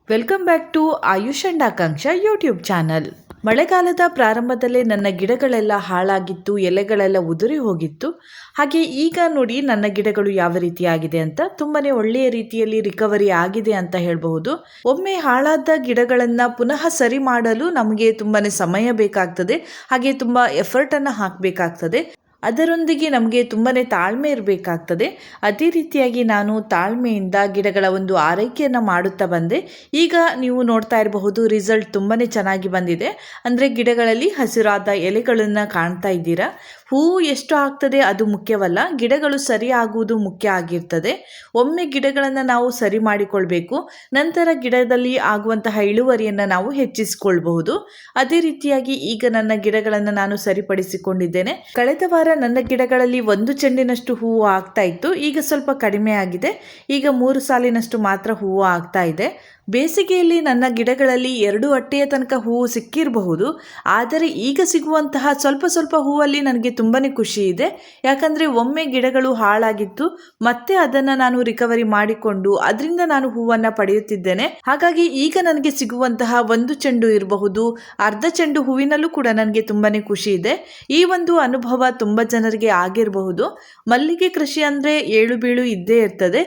Welcome back to Ayush and Akanksha YouTube channel. ಮಳೆಗಾಲದ ಪ್ರಾರಂಭದಲ್ಲೇ ನನ್ನ ಗಿಡಗಳೆಲ್ಲ ಹಾಳಾಗಿತ್ತು, ಎಲೆಗಳೆಲ್ಲ ಉದುರಿ ಹೋಗಿತ್ತು. ಹಾಗೆ ಈಗ ನೋಡಿ ನನ್ನ ಗಿಡಗಳು ಯಾವ ರೀತಿಯಾಗಿದೆ ಅಂತ, ತುಂಬಾನೇ ಒಳ್ಳೆಯ ರೀತಿಯಲ್ಲಿ ರಿಕವರಿ ಆಗಿದೆ ಅಂತ ಹೇಳಬಹುದು. ಒಮ್ಮೆ ಹಾಳಾದ ಗಿಡಗಳನ್ನು ಪುನಃ ಸರಿ ಮಾಡಲು ನಮಗೆ ತುಂಬಾನೇ ಸಮಯ ಬೇಕಾಗ್ತದೆ, ಹಾಗೆ ತುಂಬ ಎಫರ್ಟನ್ನು ಹಾಕಬೇಕಾಗ್ತದೆ. ಅದರೊಂದಿಗೆ ನಮಗೆ ತುಂಬಾನೇ ತಾಳ್ಮೆ ಇರಬೇಕಾಗ್ತದೆ. ಅದೇ ರೀತಿಯಾಗಿ ನಾನು ತಾಳ್ಮೆಯಿಂದ ಗಿಡಗಳ ಒಂದು ಆರೈಕೆಯನ್ನು ಮಾಡುತ್ತಾ ಬಂದೆ. ಈಗ ನೀವು ನೋಡ್ತಾ ಇರಬಹುದು, ರಿಸಲ್ಟ್ ತುಂಬಾನೇ ಚೆನ್ನಾಗಿ ಬಂದಿದೆ. ಅಂದರೆ ಗಿಡಗಳಲ್ಲಿ ಹಸಿರಾದ ಎಲೆಗಳನ್ನು ಕಾಣ್ತಾ ಇದ್ದೀರಾ. ಹೂವು ಎಷ್ಟು ಆಗ್ತದೆ ಅದು ಮುಖ್ಯವಲ್ಲ, ಗಿಡಗಳು ಸರಿ ಆಗುವುದು ಮುಖ್ಯ ಆಗಿರ್ತದೆ. ಒಮ್ಮೆ ಗಿಡಗಳನ್ನು ನಾವು ಸರಿ ಮಾಡಿಕೊಳ್ಬೇಕು, ನಂತರ ಗಿಡದಲ್ಲಿ ಆಗುವಂತಹ ಇಳುವರಿಯನ್ನು ನಾವು ಹೆಚ್ಚಿಸಿಕೊಳ್ಬಹುದು. ಅದೇ ರೀತಿಯಾಗಿ ಈಗ ನನ್ನ ಗಿಡಗಳನ್ನು ನಾನು ಸರಿಪಡಿಸಿಕೊಂಡಿದ್ದೇನೆ. ಕಳೆದ ವಾರ ನನ್ನ ಗಿಡಗಳಲ್ಲಿ 1 ಚೆಂಡಿನಷ್ಟು ಹೂವು ಆಗ್ತಾ ಇತ್ತು, ಈಗ ಸ್ವಲ್ಪ ಕಡಿಮೆ ಆಗಿದೆ. ಈಗ 3 ಸಾಲಿನಷ್ಟು ಮಾತ್ರ ಹೂವು ಆಗ್ತಾ ಇದೆ. ಬೇಸಿಗೆಯಲ್ಲಿ ನನ್ನ ಗಿಡಗಳಲ್ಲಿ 2 ಅಟ್ಟೆಯ ತನಕ ಹೂವು ಸಿಕ್ಕಿರಬಹುದು, ಆದರೆ ಈಗ ಸಿಗುವಂತಹ ಸ್ವಲ್ಪ ಹೂವಲ್ಲಿ ನನಗೆ ತುಂಬಾನೇ ಖುಷಿ ಇದೆ. ಯಾಕಂದರೆ ಒಮ್ಮೆ ಗಿಡಗಳು ಹಾಳಾಗಿತ್ತು, ಮತ್ತೆ ಅದನ್ನು ನಾನು ರಿಕವರಿ ಮಾಡಿಕೊಂಡು ಅದರಿಂದ ನಾನು ಹೂವನ್ನು ಪಡೆಯುತ್ತಿದ್ದೇನೆ. ಹಾಗಾಗಿ ಈಗ ನನಗೆ ಸಿಗುವಂತಹ 1 ಚೆಂಡು ಇರಬಹುದು, ಅರ್ಧ ಚೆಂಡು ಹೂವಿನಲ್ಲೂ ಕೂಡ ನನಗೆ ತುಂಬಾನೇ ಖುಷಿ ಇದೆ. ಈ ಒಂದು ಅನುಭವ ತುಂಬ ಜನರಿಗೆ ಆಗಿರಬಹುದು. ಮಲ್ಲಿಗೆ ಕೃಷಿ ಅಂದರೆ ಏಳು ಬೀಳು ಇದ್ದೇ ಇರ್ತದೆ.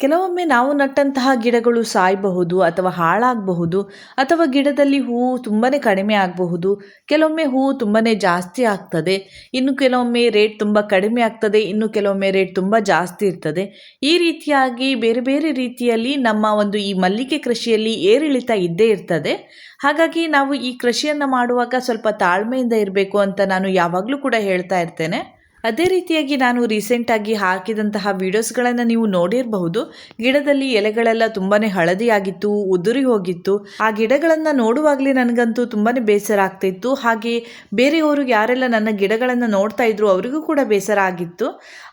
ಕೆಲವೊಮ್ಮೆ ನಾವು ನಟ್ಟಂತಹ ಗಿಡಗಳು ಸಾಯಬಹುದು ಅಥವಾ ಹಾಳಾಗಬಹುದು, ಅಥವಾ ಗಿಡದಲ್ಲಿ ಹೂವು ತುಂಬಾನೇ ಕಡಿಮೆ ಆಗಬಹುದು. ಕೆಲವೊಮ್ಮೆ ಹೂವು ತುಂಬಾನೇ ಜಾಸ್ತಿ ಆಗ್ತದೆ, ಇನ್ನು ಕೆಲವೊಮ್ಮೆ ರೇಟ್ ತುಂಬ ಕಡಿಮೆ ಆಗ್ತದೆ, ಇನ್ನು ಕೆಲವೊಮ್ಮೆ ರೇಟ್ ತುಂಬ ಜಾಸ್ತಿ ಇರ್ತದೆ. ಈ ರೀತಿಯಾಗಿ ಬೇರೆ ಬೇರೆ ರೀತಿಯಲ್ಲಿ ನಮ್ಮ ಒಂದು ಈ ಮಲ್ಲಿಗೆ ಕೃಷಿಯಲ್ಲಿ ಏರಿಳಿತ ಇದ್ದೇ ಇರ್ತದೆ. ಹಾಗಾಗಿ ನಾವು ಈ ಕೃಷಿಯನ್ನು ಮಾಡುವಾಗ ಸ್ವಲ್ಪ ತಾಳ್ಮೆಯಿಂದ ಇರಬೇಕು ಅಂತ ನಾನು ಯಾವಾಗಲೂ ಕೂಡ ಹೇಳ್ತಾ ಇರ್ತೇನೆ. ಅದೇ ರೀತಿಯಾಗಿ ನಾನು ರೀಸೆಂಟಾಗಿ ಹಾಕಿದಂತಹ ವಿಡಿಯೋಸ್ಗಳನ್ನು ನೀವು ನೋಡಿರಬಹುದು. ಗಿಡದಲ್ಲಿ ಎಲೆಗಳೆಲ್ಲ ತುಂಬಾನೇ ಹಳದಿಯಾಗಿತ್ತು, ಉದುರಿ ಹೋಗಿತ್ತು. ಆ ಗಿಡಗಳನ್ನು ನೋಡುವಾಗಲೇ ನನಗಂತೂ ತುಂಬಾನೇ ಬೇಸರ ಆಗ್ತಿತ್ತು. ಹಾಗೆ ಬೇರೆಯವರು ಯಾರೆಲ್ಲ ನನ್ನ ಗಿಡಗಳನ್ನು ನೋಡ್ತಾ ಇದ್ರು ಅವರಿಗೂ ಕೂಡ ಬೇಸರ ಆಗಿತ್ತು.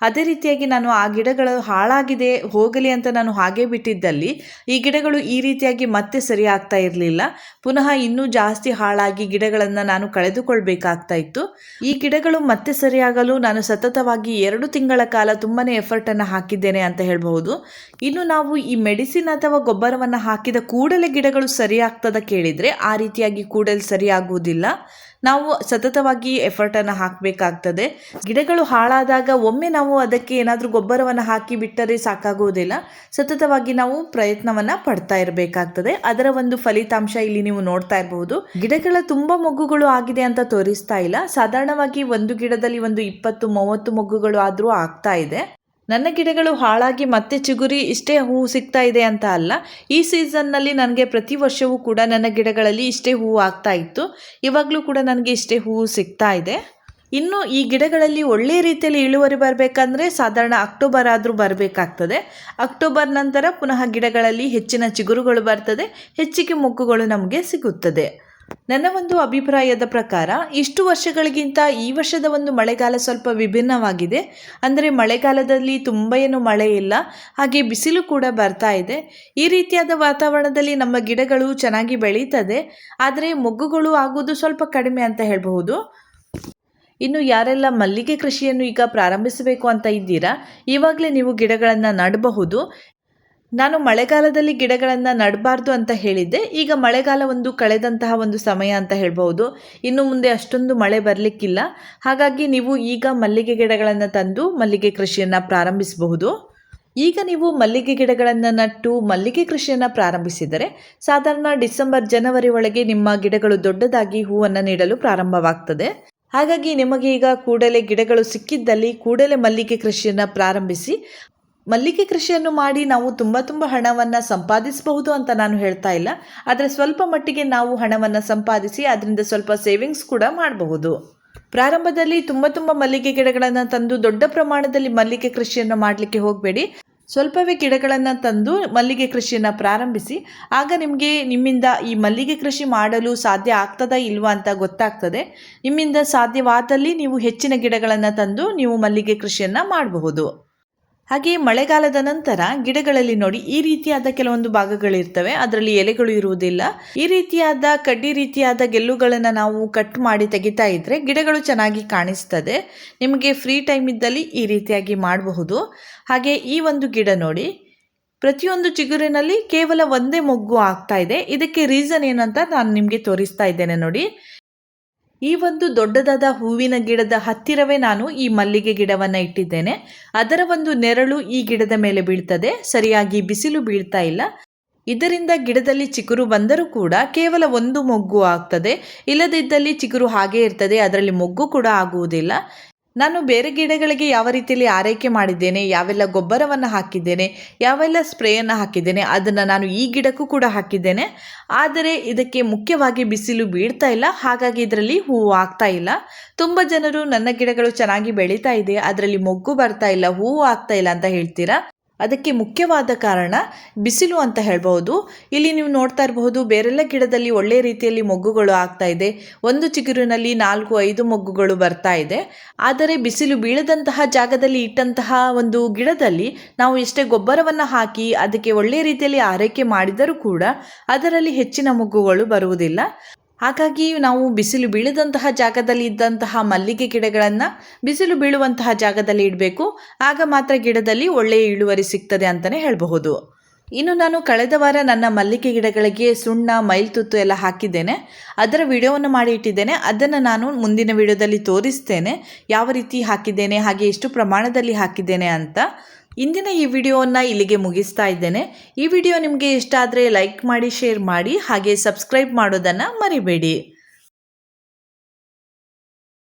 ಅದೇ ರೀತಿಯಾಗಿ ನಾನು ಆ ಗಿಡಗಳು ಹಾಳಾಗಿದೆ ಹೋಗಲಿ ಅಂತ ನಾನು ಹಾಗೆ ಬಿಟ್ಟಿದ್ದಲ್ಲಿ ಈ ಗಿಡಗಳು ಈ ರೀತಿಯಾಗಿ ಮತ್ತೆ ಸರಿ ಆಗ್ತಾ ಇರಲಿಲ್ಲ. ಪುನಃ ಇನ್ನೂ ಜಾಸ್ತಿ ಹಾಳಾಗಿ ಗಿಡಗಳನ್ನು ನಾನು ಕಳೆದುಕೊಳ್ಬೇಕಾಗ್ತಾ ಇತ್ತು. ಈ ಗಿಡಗಳು ಮತ್ತೆ ಸರಿಯಾಗಲು ನಾನು ಸತತವಾಗಿ 2 ತಿಂಗಳ ಕಾಲ ತುಂಬಾನೇ ಎಫರ್ಟನ್ನು ಹಾಕಿದ್ದೇನೆ ಅಂತ ಹೇಳಬಹುದು. ಇನ್ನು ನಾವು ಈ ಮೆಡಿಸಿನ್ ಅಥವಾ ಗೊಬ್ಬರವನ್ನು ಹಾಕಿದ ಕೂಡಲೇ ಗಿಡಗಳು ಸರಿಯಾಗ್ತದ ಕೇಳಿದರೆ ಆ ರೀತಿಯಾಗಿ ಕೂಡಲೇ ಸರಿಯಾಗುವುದಿಲ್ಲ. ನಾವು ಸತತವಾಗಿ ಎಫರ್ಟನ್ನು ಹಾಕಬೇಕಾಗ್ತದೆ. ಗಿಡಗಳು ಹಾಳಾದಾಗ ಒಮ್ಮೆ ನಾವು ಅದಕ್ಕೆ ಏನಾದರೂ ಗೊಬ್ಬರವನ್ನು ಹಾಕಿ ಬಿಟ್ಟರೆ ಸಾಕಾಗುವುದಿಲ್ಲ. ಸತತವಾಗಿ ನಾವು ಪ್ರಯತ್ನವನ್ನು ಪಡ್ತಾ ಇರಬೇಕಾಗ್ತದೆ. ಅದರ ಒಂದು ಫಲಿತಾಂಶ ಇಲ್ಲಿ ನೀವು ನೋಡ್ತಾ ಇರಬಹುದು. ಗಿಡಗಳ ತುಂಬ ಮೊಗ್ಗುಗಳು ಆಗಿದೆ ಅಂತ ತೋರಿಸ್ತಾ ಇಲ್ಲ. ಸಾಧಾರಣವಾಗಿ ಒಂದು ಗಿಡದಲ್ಲಿ ಒಂದು 20-30 ಮೊಗ್ಗುಗಳು ಆದರೂ ಆಗ್ತಾ ಇದೆ. ನನ್ನ ಗಿಡಗಳು ಹಾಳಾಗಿ ಮತ್ತೆ ಚಿಗುರಿ ಇಷ್ಟೇ ಹೂವು ಸಿಗ್ತಾ ಇದೆ ಅಂತ ಅಲ್ಲ. ಈ ಸೀಸನ್ನಲ್ಲಿ ನನಗೆ ಪ್ರತಿ ವರ್ಷವೂ ಕೂಡ ನನ್ನ ಗಿಡಗಳಲ್ಲಿ ಇಷ್ಟೇ ಹೂವು ಆಗ್ತಾ ಇತ್ತು. ಇವಾಗಲೂ ಕೂಡ ನನಗೆ ಇಷ್ಟೇ ಹೂವು ಸಿಗ್ತಾ ಇದೆ. ಇನ್ನು ಈ ಗಿಡಗಳಲ್ಲಿ ಒಳ್ಳೆಯ ರೀತಿಯಲ್ಲಿ ಇಳುವರಿ ಬರಬೇಕಂದ್ರೆ ಸಾಧಾರಣ ಅಕ್ಟೋಬರ್ ಆದರೂ ಬರಬೇಕಾಗ್ತದೆ. ಅಕ್ಟೋಬರ್ ನಂತರ ಪುನಃ ಗಿಡಗಳಲ್ಲಿ ಹೆಚ್ಚಿನ ಚಿಗುರುಗಳು ಬರ್ತದೆ, ಹೆಚ್ಚಿಗೆ ಮೊಗ್ಗುಗಳು ನಮಗೆ ಸಿಗುತ್ತದೆ. ನನ್ನ ಒಂದು ಅಭಿಪ್ರಾಯದ ಪ್ರಕಾರ ಇಷ್ಟು ವರ್ಷಗಳಿಗಿಂತ ಈ ವರ್ಷದ ಒಂದು ಮಳೆಗಾಲ ಸ್ವಲ್ಪ ವಿಭಿನ್ನವಾಗಿದೆ. ಅಂದರೆ ಮಳೆಗಾಲದಲ್ಲಿ ತುಂಬ ಏನು ಮಳೆ ಇಲ್ಲ, ಹಾಗೆ ಬಿಸಿಲು ಕೂಡ ಬರ್ತಾ ಇದೆ. ಈ ರೀತಿಯಾದ ವಾತಾವರಣದಲ್ಲಿ ನಮ್ಮ ಗಿಡಗಳು ಚೆನ್ನಾಗಿ ಬೆಳೀತದೆ, ಆದರೆ ಮೊಗ್ಗುಗಳು ಆಗೋದು ಸ್ವಲ್ಪ ಕಡಿಮೆ ಅಂತ ಹೇಳಬಹುದು. ಇನ್ನು ಯಾರೆಲ್ಲ ಮಲ್ಲಿಗೆ ಕೃಷಿಯನ್ನು ಈಗ ಪ್ರಾರಂಭಿಸಬೇಕು ಅಂತ ಇದ್ದೀರಾ, ಇವಾಗಲೇ ನೀವು ಗಿಡಗಳನ್ನು ನೆಡಬಹುದು. ನಾನು ಮಳೆಗಾಲದಲ್ಲಿ ಗಿಡಗಳನ್ನು ನೆಡಬಾರ್ದು ಅಂತ ಹೇಳಿದ್ದೆ. ಈಗ ಮಳೆಗಾಲ ಒಂದು ಕಳೆದಂತಹ ಒಂದು ಸಮಯ ಅಂತ ಹೇಳ್ಬೋದು. ಇನ್ನು ಮುಂದೆ ಅಷ್ಟೊಂದು ಮಳೆ ಬರಲಿಕ್ಕಿಲ್ಲ. ಹಾಗಾಗಿ ನೀವು ಈಗ ಮಲ್ಲಿಗೆ ಗಿಡಗಳನ್ನು ತಂದು ಮಲ್ಲಿಗೆ ಕೃಷಿಯನ್ನು ಪ್ರಾರಂಭಿಸಬಹುದು. ಈಗ ನೀವು ಮಲ್ಲಿಗೆ ಗಿಡಗಳನ್ನು ನಟ್ಟು ಮಲ್ಲಿಗೆ ಕೃಷಿಯನ್ನು ಪ್ರಾರಂಭಿಸಿದರೆ ಸಾಧಾರಣ ಡಿಸೆಂಬರ್-ಜನವರಿ ಒಳಗೆ ನಿಮ್ಮ ಗಿಡಗಳು ದೊಡ್ಡದಾಗಿ ಹೂವನ್ನು ನೀಡಲು ಪ್ರಾರಂಭವಾಗ್ತದೆ. ಹಾಗಾಗಿ ನಿಮಗೆ ಈಗ ಕೂಡಲೇ ಗಿಡಗಳು ಸಿಕ್ಕಿದ್ದಲ್ಲಿ ಕೂಡಲೇ ಮಲ್ಲಿಗೆ ಕೃಷಿಯನ್ನು ಪ್ರಾರಂಭಿಸಿ. ಮಲ್ಲಿಗೆ ಕೃಷಿಯನ್ನು ಮಾಡಿ ನಾವು ತುಂಬ ಹಣವನ್ನು ಸಂಪಾದಿಸಬಹುದು ಅಂತ ನಾನು ಹೇಳ್ತಾ ಇಲ್ಲ, ಆದರೆ ಸ್ವಲ್ಪ ಮಟ್ಟಿಗೆ ನಾವು ಹಣವನ್ನು ಸಂಪಾದಿಸಿ ಅದರಿಂದ ಸ್ವಲ್ಪ ಸೇವಿಂಗ್ಸ್ ಕೂಡ ಮಾಡಬಹುದು. ಪ್ರಾರಂಭದಲ್ಲಿ ತುಂಬ ಮಲ್ಲಿಗೆ ಗಿಡಗಳನ್ನು ತಂದು ದೊಡ್ಡ ಪ್ರಮಾಣದಲ್ಲಿ ಮಲ್ಲಿಗೆ ಕೃಷಿಯನ್ನು ಮಾಡಲಿಕ್ಕೆ ಹೋಗಬೇಡಿ. ಸ್ವಲ್ಪವೇ ಗಿಡಗಳನ್ನು ತಂದು ಮಲ್ಲಿಗೆ ಕೃಷಿಯನ್ನು ಪ್ರಾರಂಭಿಸಿ. ಆಗ ನಿಮ್ಮಿಂದ ಈ ಮಲ್ಲಿಗೆ ಕೃಷಿ ಮಾಡಲು ಸಾಧ್ಯ ಆಗ್ತದಾ ಇಲ್ವಾ ಅಂತ ಗೊತ್ತಾಗ್ತದೆ. ನಿಮ್ಮಿಂದ ಸಾಧ್ಯವಾದಲ್ಲಿ ನೀವು ಹೆಚ್ಚಿನ ಗಿಡಗಳನ್ನು ತಂದು ನೀವು ಮಲ್ಲಿಗೆ ಕೃಷಿಯನ್ನು ಮಾಡಬಹುದು. ಹಾಗೆ ಮಳೆಗಾಲದ ನಂತರ ಗಿಡಗಳಲ್ಲಿ ನೋಡಿ ಈ ರೀತಿಯಾದ ಕೆಲವೊಂದು ಭಾಗಗಳಿರ್ತವೆ, ಅದರಲ್ಲಿ ಎಲೆಗಳು ಇರುವುದಿಲ್ಲ. ಈ ರೀತಿಯಾದ ಕಡ್ಡಿ ರೀತಿಯಾದ ಗೆಲ್ಲುಗಳನ್ನು ನಾವು ಕಟ್ ಮಾಡಿ ತೆಗಿತಾ ಇದ್ರೆ ಗಿಡಗಳು ಚೆನ್ನಾಗಿ ಕಾಣಿಸ್ತದೆ. ನಿಮಗೆ ಫ್ರೀ ಟೈಮ್ ಇದ್ದಲ್ಲಿ ಈ ರೀತಿಯಾಗಿ ಮಾಡಬಹುದು. ಹಾಗೆ ಈ ಒಂದು ಗಿಡ ನೋಡಿ, ಪ್ರತಿಯೊಂದು ಚಿಗುರಿನಲ್ಲಿ ಕೇವಲ ಒಂದೇ ಮೊಗ್ಗು ಆಗ್ತಾ ಇದೆ. ಇದಕ್ಕೆ ರೀಸನ್ ಏನಂತ ನಾನು ನಿಮಗೆ ತೋರಿಸ್ತಾ ಇದ್ದೇನೆ ನೋಡಿ. ಈ ಒಂದು ದೊಡ್ಡದಾದ ಹೂವಿನ ಗಿಡದ ಹತ್ತಿರವೇ ನಾನು ಈ ಮಲ್ಲಿಗೆ ಗಿಡವನ್ನು ಇಟ್ಟಿದ್ದೇನೆ. ಅದರ ಒಂದು ನೆರಳು ಈ ಗಿಡದ ಮೇಲೆ ಬೀಳ್ತದೆ, ಸರಿಯಾಗಿ ಬಿಸಿಲು ಬೀಳ್ತಾ ಇಲ್ಲ. ಇದರಿಂದ ಗಿಡದಲ್ಲಿ ಚಿಗುರು ಬಂದರೂ ಕೂಡ ಕೇವಲ ಒಂದು ಮೊಗ್ಗು ಆಗ್ತದೆ, ಇಲ್ಲದಿದ್ದಲ್ಲಿ ಚಿಗುರು ಹಾಗೇ ಇರ್ತದೆ, ಅದರಲ್ಲಿ ಮೊಗ್ಗು ಕೂಡ ಆಗುವುದಿಲ್ಲ. ನಾನು ಬೇರೆ ಗಿಡಗಳಿಗೆ ಯಾವ ರೀತಿಯಲ್ಲಿ ಆರೈಕೆ ಮಾಡಿದ್ದೇನೆ, ಯಾವೆಲ್ಲ ಗೊಬ್ಬರವನ್ನು ಹಾಕಿದ್ದೇನೆ, ಯಾವೆಲ್ಲ ಸ್ಪ್ರೇಯನ್ನು ಹಾಕಿದ್ದೇನೆ, ಅದನ್ನು ನಾನು ಈ ಗಿಡಕ್ಕೂ ಕೂಡ ಹಾಕಿದ್ದೇನೆ. ಆದರೆ ಇದಕ್ಕೆ ಮುಖ್ಯವಾಗಿ ಬಿಸಿಲು ಬೀಳ್ತಾ ಇಲ್ಲ, ಹಾಗಾಗಿ ಇದರಲ್ಲಿ ಹೂವು ಆಗ್ತಾ ಇಲ್ಲ. ತುಂಬ ಜನರು ನನ್ನ ಗಿಡಗಳು ಚೆನ್ನಾಗಿ ಬೆಳೀತಾ ಇದೆ, ಅದರಲ್ಲಿ ಮೊಗ್ಗು ಬರ್ತಾ ಇಲ್ಲ, ಹೂವು ಆಗ್ತಾ ಇಲ್ಲ ಅಂತ ಹೇಳ್ತೀರಾ. ಅದಕ್ಕೆ ಮುಖ್ಯವಾದ ಕಾರಣ ಬಿಸಿಲು ಅಂತ ಹೇಳ್ಬೋದು. ಇಲ್ಲಿ ನೀವು ನೋಡ್ತಾ ಇರಬಹುದು, ಬೇರೆಲ್ಲ ಗಿಡದಲ್ಲಿ ಒಳ್ಳೆ ರೀತಿಯಲ್ಲಿ ಮೊಗ್ಗುಗಳು ಆಗ್ತಾ ಇದೆ. ಒಂದು ಚಿಗುರಿನಲ್ಲಿ 4-5 ಮೊಗ್ಗುಗಳು ಬರ್ತಾ ಇದೆ. ಆದರೆ ಬಿಸಿಲು ಬೀಳದಂತಹ ಜಾಗದಲ್ಲಿ ಇಟ್ಟಂತಹ ಒಂದು ಗಿಡದಲ್ಲಿ ನಾವು ಎಷ್ಟೇ ಗೊಬ್ಬರವನ್ನು ಹಾಕಿ ಅದಕ್ಕೆ ಒಳ್ಳೆ ರೀತಿಯಲ್ಲಿ ಆರೈಕೆ ಮಾಡಿದರೂ ಕೂಡ ಅದರಲ್ಲಿ ಹೆಚ್ಚಿನ ಮೊಗ್ಗುಗಳು ಬರುವುದಿಲ್ಲ. ಹಾಗಾಗಿ ನಾವು ಬಿಸಿಲು ಬೀಳದಂತಹ ಜಾಗದಲ್ಲಿ ಇದ್ದಂತಹ ಮಲ್ಲಿಗೆ ಗಿಡಗಳನ್ನು ಬಿಸಿಲು ಬೀಳುವಂತಹ ಜಾಗದಲ್ಲಿ ಇಡಬೇಕು. ಆಗ ಮಾತ್ರ ಗಿಡದಲ್ಲಿ ಒಳ್ಳೆಯ ಇಳುವರಿ ಸಿಗ್ತದೆ ಅಂತಲೇ ಹೇಳಬಹುದು. ಇನ್ನು ನಾನು ಕಳೆದ ವಾರ ನನ್ನ ಮಲ್ಲಿಗೆ ಗಿಡಗಳಿಗೆ ಸುಣ್ಣ, ಮೈಲ್ತುತ್ತು ಎಲ್ಲ ಹಾಕಿದ್ದೇನೆ. ಅದರ ವಿಡಿಯೋವನ್ನು ಮಾಡಿ ಇಟ್ಟಿದ್ದೇನೆ. ಅದನ್ನು ನಾನು ಮುಂದಿನ ವಿಡಿಯೋದಲ್ಲಿ ತೋರಿಸ್ತೇನೆ, ಯಾವ ರೀತಿ ಹಾಕಿದ್ದೇನೆ, ಹಾಗೆ ಎಷ್ಟು ಪ್ರಮಾಣದಲ್ಲಿ ಹಾಕಿದ್ದೇನೆ ಅಂತ. ಇಂದಿನ ಈ ವಿಡಿಯೋವನ್ನು ಇಲ್ಲಿಗೆ ಮುಗಿಸ್ತಾ ಇದ್ದೇನೆ. ಈ ವಿಡಿಯೋ ನಿಮಗೆ ಇಷ್ಟ ಆದರೆ ಲೈಕ್ ಮಾಡಿ, ಶೇರ್ ಮಾಡಿ, ಹಾಗೆ ಸಬ್ಸ್ಕ್ರೈಬ್ ಮಾಡೋದನ್ನು ಮರಿಬೇಡಿ.